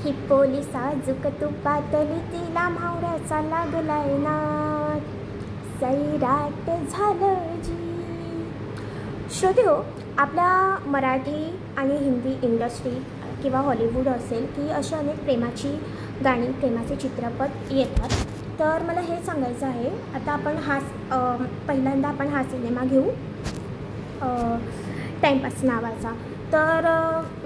ही पोली साजूक तुपातली तिला म्हावऱ्याचा लागलाय नाद, सैराट झालं जी. श्रोते हो, आपल्या मराठी आणि हिंदी इंडस्ट्री किंवा हॉलिवूड असेल की अशी अनेक प्रेमाची गाणी, प्रेमाचे चित्रपट येतात. तर मला हे सांगायचं आहे, आता आपण पहिल्यांदा आपण हा सिनेमा घेऊ टाईमपास नावाचा. तर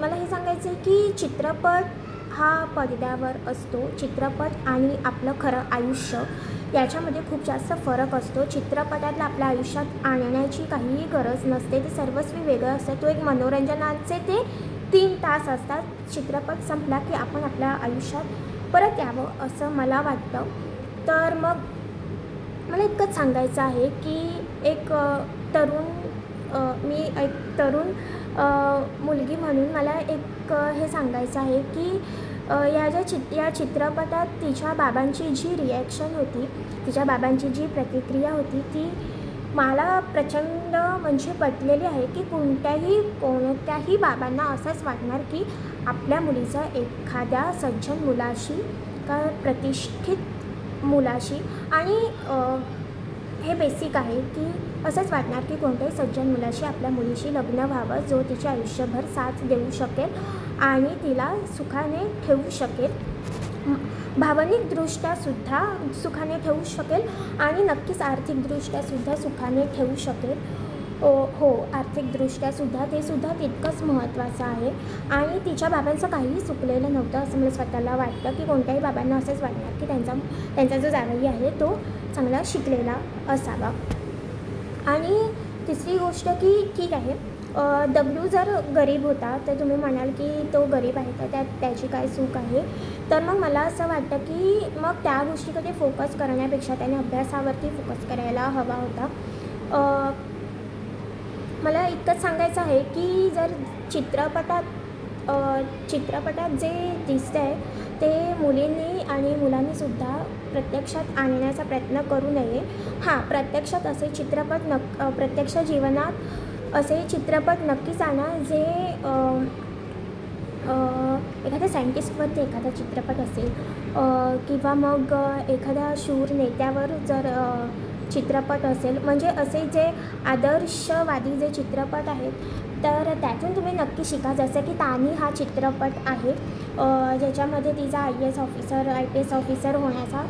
मला हे सांगायचं आहे की चित्रपट हा पडद्यावर असतो. चित्रपट आणि आपलं खरं आयुष्य याच्यामध्ये खूप जास्त फरक असतो. चित्रपटातला आपल्या आयुष्यात आणण्याची काहीही गरज नसते, ते सर्वस्वी वेगळं असतं. तो एक मनोरंजनाचे ते 3 तास असतात. चित्रपट संपला की आपण आपल्या आयुष्यात परत यावं असं मला वाटतं. तर मग मला इतकंच सांगायचं आहे की मी एक तरुण मुलगी म्हणून मला हे सांगायचं आहे की या चित्रपटात तिच्या बाबांची जी रिॲक्शन होती, तिच्या बाबांची जी प्रतिक्रिया होती ती मला प्रचंड म्हणजे पटलेली आहे की कोणत्याही बाबांना असंच वाटणार की आपल्या मुलीचं एखाद्या सज्जन मुलाशी का प्रतिष्ठित मुलाशी, आणि हे बेसिक आहे की असंच वाटणार की कोणत्याही सज्जन मुलाशी आपल्या मुलीशी लग्न व्हावं, जो तिचे आयुष्यभर साथ देऊ शकेल आणि तिला सुखाने ठेवू शकेल, भावनिकदृष्ट्यासुद्धा सुखाने ठेवू शकेल आणि नक्कीच आर्थिकदृष्ट्यासुद्धा सुखाने ठेवू शकेल. हो, आर्थिकदृष्ट्यासुद्धा ते सुद्धा तितकंच महत्त्वाचं आहे. आणि तिच्या बाबांचं काहीही चुकलेलं नव्हतं असं मला स्वतःला वाटतं की कोणत्याही बाबांना असंच वाटणार की त्यांचा जो जावई आहे तो चांगला शिकलेला असावा. आणि तिसरी गोष्ट की ठीक आहे, डब्ल्यू जर गरीब होता तर तुम्ही म्हणाल की तो गरीब आहे तर त्याची काय चूक आहे. तर मग मला असं वाटतं की मग त्या गोष्टीकडे फोकस करण्यापेक्षा त्याने अभ्यासावरती फोकस करायला हवा होता. मला इतकंच सांगायचं आहे की जर चित्रपटात जे दिसतं आहे ते मुलींनी आणि मुलांनीसुद्धा प्रत्यक्षात आणण्याचा प्रयत्न करू नये. हां, प्रत्यक्ष जीवनात असे चित्रपट नक्कीच आणा जे एखाद्या सायंटिस्टवरती एखादा चित्रपट असेल किंवा मग एखाद्या शूर नेत्यावर जर चित्रपट असेल, म्हणजे असे जे आदर्शवादी जे चित्रपट आहेत तर त्यातून तुम्ही नक्की शिका. जसं की तानी हा चित्रपट आहे ज्याच्यामध्ये तिचा IPS ऑफिसर होण्याचा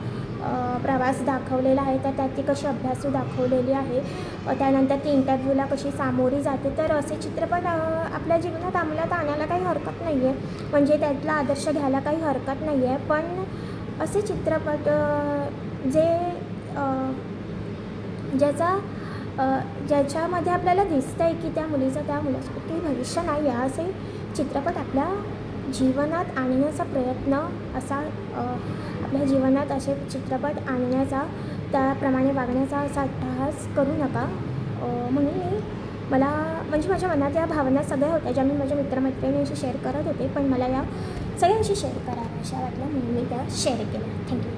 प्रवास दाखवलेला आहे. तर त्यात ती कशी अभ्यासू दाखवलेली आहे, त्यानंतर ती इंटरव्ह्यूला कशी सामोरी जाते. तर असे चित्रपट आपल्या जीवनात अंमलात आणायला काही हरकत नाही आहे, म्हणजे त्यातला आदर्श घ्यायला काही हरकत नाही आहे. पण असे चित्रपट ज्याच्यामध्ये आपल्याला दिसतं आहे की त्या मुलीचं त्या मुलासोबत काही भविष्य नाही आहे, असे चित्रपट आपल्या जीवनात आणण्याचा प्रयत्न असा आपल्या जीवनात असे चित्रपट आणण्याचा, त्याप्रमाणे वागण्याचा असा अट्टहास करू नका. म्हणून माझ्या मनात या भावना सगळ्या होत्या ज्या मी माझ्या मित्रमैत्रिणींशी शेअर करत होते, पण मला या सगळ्यांशी शेअर कराव्याशा वाटल्या म्हणून मी त्या शेअर केल्या. थँक्यू.